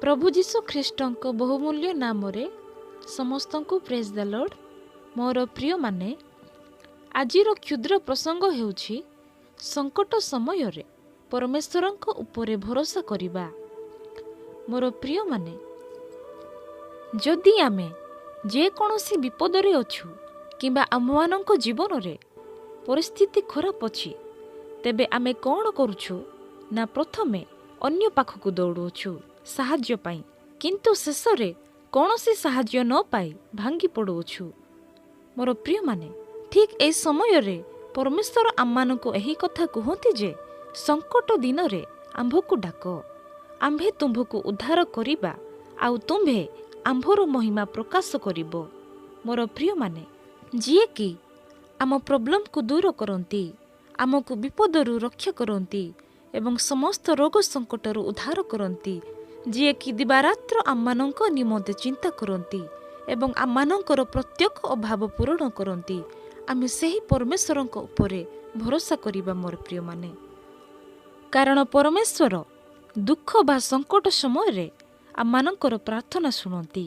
प्रभु जीशु ख्रीष्टଙ୍କ बहुमूल्य नामरे समस्तଙ୍କୁ praise the Lord. मोर प्रिय माने आजिर क्षुद्र प्रसंग हेउछि संकट समय रे परमेश्वरଙ୍କ उपरे भरोसा करिबा। मोर प्रिय माने जदि आमे जे कोनोसी विपद रे अछु किंबा आममानଙ୍କ जीवन रे परिस्थिति खराब अछि तेबे आमे कोन करूछु ना प्रथमे अन्य पाखकु दौड़ुछु साहाଯ୍ୟ पाई, किंतु शेष रे कोनोसी साहाଯ୍ୟ न पाई भांगी पड़ुछु। मोर प्रिय माने ठीक ए समय रे परमेश्वर आम्मानଙ୍କୁ एही कथा कहती जे संकट दिन रे आंभको डाक, आंभे तुम्भको उद्धार करिबा आउ तुम्भे आंभर महिमा प्रकाश करिबो। मोर प्रिय माने जिए कि आम प्रॉब्लम को दूर करती, आमको विपदरू रक्षा करती एवं समस्त रोग संकटरू उद्धार करती, जी कि दिवारात्र आममानଙ୍କ निमंते चिंता करती एवं आममानଙ୍କର प्रत्येक अभाव पूरण करती, आमे सेही परमेश्वरଙ୍କ उपरे भरोसा करिबा। मोर प्रिय माने कारण परमेश्वर दुख बा संकट समय रे आममानଙ୍କର प्रार्थना शुणती।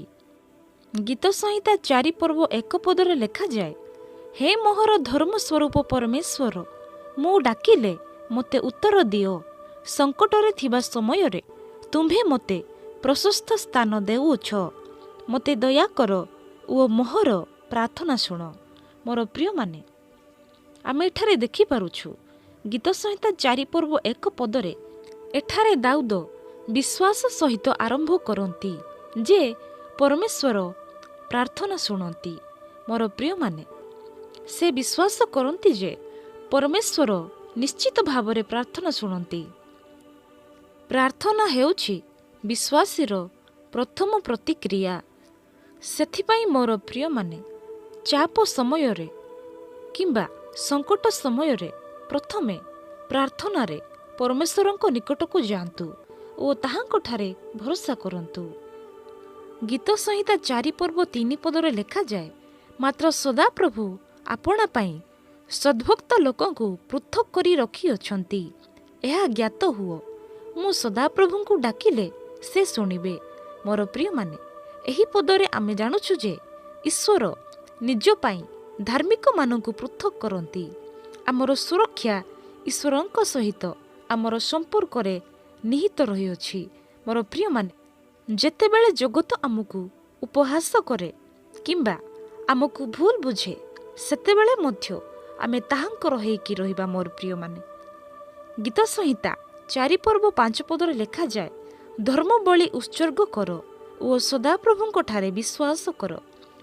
गीत संहिता 4 पर्व 1 पदरे लेखा जाए, हे मोहर धर्म स्वरूप परमेश्वर, मु डाकिले मते उत्तर दियो, संकटरे थिबा समय रे तुम्भे मते प्रशस्त स्थान देउछ, मते दया कर ओ मोहर प्रार्थना शुण। मोर प्रिय माने आमे एठारे देखि पारुछु गीत संहिता 4 पर्व 1 पदरे एठारे दाऊद विश्वास सहित आरंभ करती जे परमेश्वर प्रार्थना शुणती। मोर प्रिय माने से विश्वास करती जे परमेश्वर निश्चित भावरे प्रार्थना शुणती। प्रार्थना हेउछि विश्वासीर प्रथम प्रतिक्रिया। सेथिपाई मोर प्रिय माने चाप समय रे किंबा संकट समय रे प्रथमे प्रार्थना रे परमेश्वरଙ୍କ निकटକୁ जांतु ओ ताहाଙ୍କ ठारे भरोसा करंतु। गीत संहिता 4 पर्व 3 पदरे लेखा जाए, मात्र सदा प्रभु आपणा पाई सद्भक्त लोकଙ୍କୁ पृथक करी रखी अछंती, एहा ज्ञात हुओ, मु सदा प्रभुଙ୍କୁ डाकिले से शुणिबे। मोर प्रिय माने एही पदरे आमे जानुछु जे ईश्वर निज पाई धार्मिक मानଙ୍କୁ पृथक करंती। आमर सुरक्षा ईश्वरଙ୍କ सहित आमर संपर्क रे निहित रही अछि। मोर प्रिय माने जेतेबेले जगत आमକୁ उपहास करे किंबा आमକୁ भूल बुझे सेतेबेले मध्य आमे ताहांकर हेकि रहिबा। मोर प्रिय माने गीत संहिता 4 पर्व 5 पदरे लेखा जाए, धर्म बलि उत्सर्ग कर ओ सदा प्रभुଙ୍କ ठारे विश्वास कर।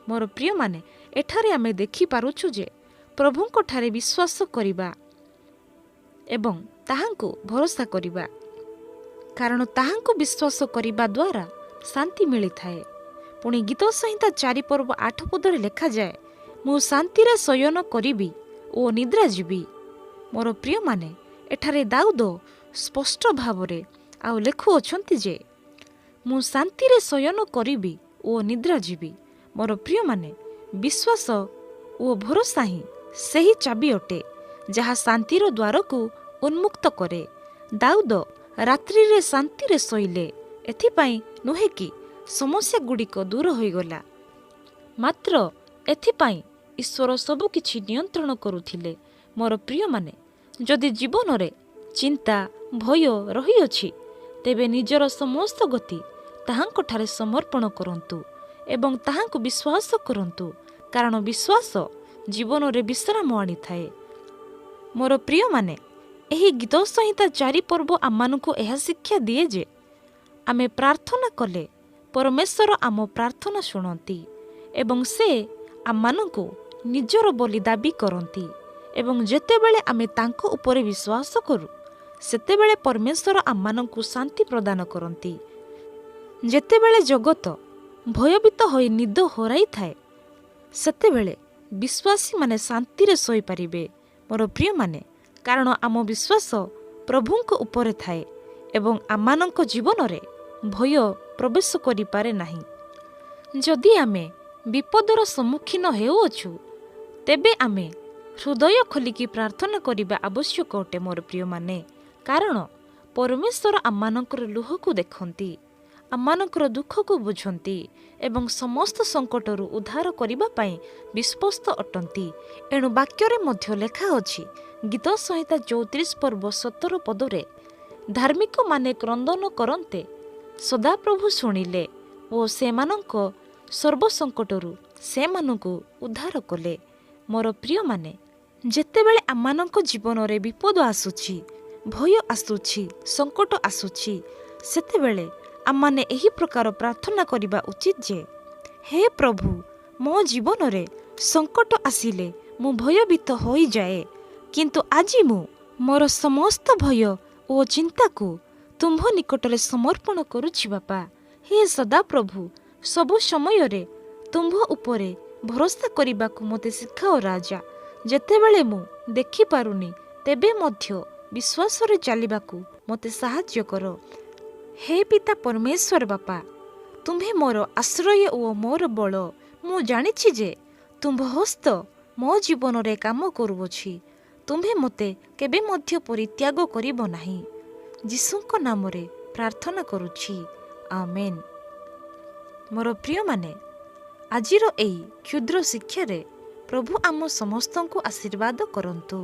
मोर प्रिय माने एठारे आमे देखि पारुछु जे प्रभुଙ୍କ ठारे विश्वास करिबा एवं ताहांको भरोसा करिबा, कारण ताहांको विश्वास करिबा द्वारा शांति मिली थाए। पुणी गीत संहिता 4 पर्व 8 पदरे लेखा जाए, मु शांति रे शयन करिबी ओ निद्रा जीवी। मोर प्रिय माने एठारे दाऊद स्पष्ट भावरे आउ लेखु अछंती जे मु शांति रे शयन करिबी ओ निद्रा जीवी। मोर प्रिय माने विश्वास ओ भरोसा ही सही चाबी अटे जहा शांतिर द्वार को उन्मुक्त करे। दाऊद रात्रि रे शांति रे सोइले, एथिपाई नुहे कि समस्या गुड़िक दूर होई गला, मात्र एथिपाई ईश्वर सबु किछि नियंत्रण करुथिले। मोर प्रिय माने जदि जीवन रे चिंता भय रही अछि तेबे निजर समस्त गति ताहांको ठारे समर्पण करंतु एवं ताहांको विश्वास करंतु, कारण विश्वास जीवन रे विश्राम आनी थाए। मोर प्रिय माने एही गीत संहिता 4 पर्व आमानଙ୍କୁ एहा शिक्षा दिए जे आमे प्रार्थना कले परमेश्वर आम प्रार्थना शुणती एवं से आमानଙ୍କୁ निजर बोली दाबी करती एवं जेतेबेले आमे तांको उपरे विश्वास करू सेतेबेले परमेश्वर आमानଙ୍କୁ शांति प्रदान करती। जेतेबेले जगत भयभीत होई निद हराई थाए सेतेबेले विश्वासी माने शांति रे सोई पारिबे। मोर प्रिय माने कारण आम विश्वास प्रभुଙ୍କ उपरे थाए एवं आमानଙ୍କ जीवन रे भय प्रवेश करि पारे नाही। जदि आमे विपदर सम्मुखीन हेउछु तेबे आमे हृदय खोलिकी प्रार्थना करिबा आवश्यक अटे। मोर प्रिय माने कारण परमेश्वर आमानଙ୍କର लुह को देखंती, ଆମମାନଙ୍କର ଦୁଃଖକୁ ବୁଝନ୍ତି ଏବଂ ସମସ୍ତ ସଙ୍କଟରୁ ଉଦ୍ଧାର କରିବା ପାଇଁ ବିଶ୍ୱସ୍ତ ଅଟନ୍ତି। ଏଣୁ ବାକ୍ୟରେ ମଧ୍ୟ ଲେଖା ଅଛି, ଗୀତ ସଂହିତା 34 ପର୍ବ 17 ପଦରେ, ଧାର୍ମିକମାନେ କ୍ରନ୍ଦନ କରନ୍ତେ ସଦାପ୍ରଭୁ ଶୁଣିଲେ ଓ ସେମାନଙ୍କ ସର୍ବସଙ୍କଟରୁ ସେମାନଙ୍କୁ ଉଦ୍ଧାର କଲେ। ମୋର ପ୍ରିୟମାନେ, ଯେତେବେଳେ ଆମମାନଙ୍କ ଜୀବନରେ ବିପଦ ଆସୁଛି, ଭୟ ଆସୁଛି, ସଙ୍କଟ ଆସୁଛି, ସେତେବେଳେ ଆମମାନେ ଏହି ପ୍ରକାର ପ୍ରାର୍ଥନା କରିବା ଉଚିତ ଯେ, ହେ ପ୍ରଭୁ, ମୋ ଜୀବନରେ ସଙ୍କଟ ଆସିଲେ ମୁଁ ଭୟଭୀତ ହୋଇଯାଏ, କିନ୍ତୁ ଆଜି ମୁଁ ମୋର ସମସ୍ତ ଭୟ ଓ ଚିନ୍ତାକୁ ତୁମ୍ଭ ନିକଟରେ ସମର୍ପଣ କରୁଛି ବାପା। ହେ ସଦାପ୍ରଭୁ, ସବୁ ସମୟରେ ତୁମ୍ଭ ଉପରେ ଭରସା କରିବାକୁ ମୋତେ ଶିଖାଅ ରାଜା। ଯେତେବେଳେ ମୁଁ ଦେଖିପାରୁନି ତେବେ ମଧ୍ୟ ବିଶ୍ୱାସରେ ଚାଲିବାକୁ ମୋତେ ସାହାଯ୍ୟ କର। ହେ ପିତା ପରମେଶ୍ୱର ବାପା, ତୁମ୍ଭେ ମୋର ଆଶ୍ରୟ ଓ ମୋର ବଳ। ମୁଁ ଜାଣିଛି ଯେ ତୁମ୍ଭ ହସ୍ତ ମୋ ଜୀବନରେ କାମ କରୁଅଛି। ତୁମ୍ଭେ ମୋତେ କେବେ ମଧ୍ୟ ପରିତ୍ୟାଗ କରିବ ନାହିଁ। ଯୀଶୁଙ୍କ ନାମରେ ପ୍ରାର୍ଥନା କରୁଛି, ଆମେନ୍। ମୋର ପ୍ରିୟମାନେ, ଆଜିର ଏହି କ୍ଷୁଦ୍ର ଶିକ୍ଷାରେ ପ୍ରଭୁ ଆମ ସମସ୍ତଙ୍କୁ ଆଶୀର୍ବାଦ କରନ୍ତୁ।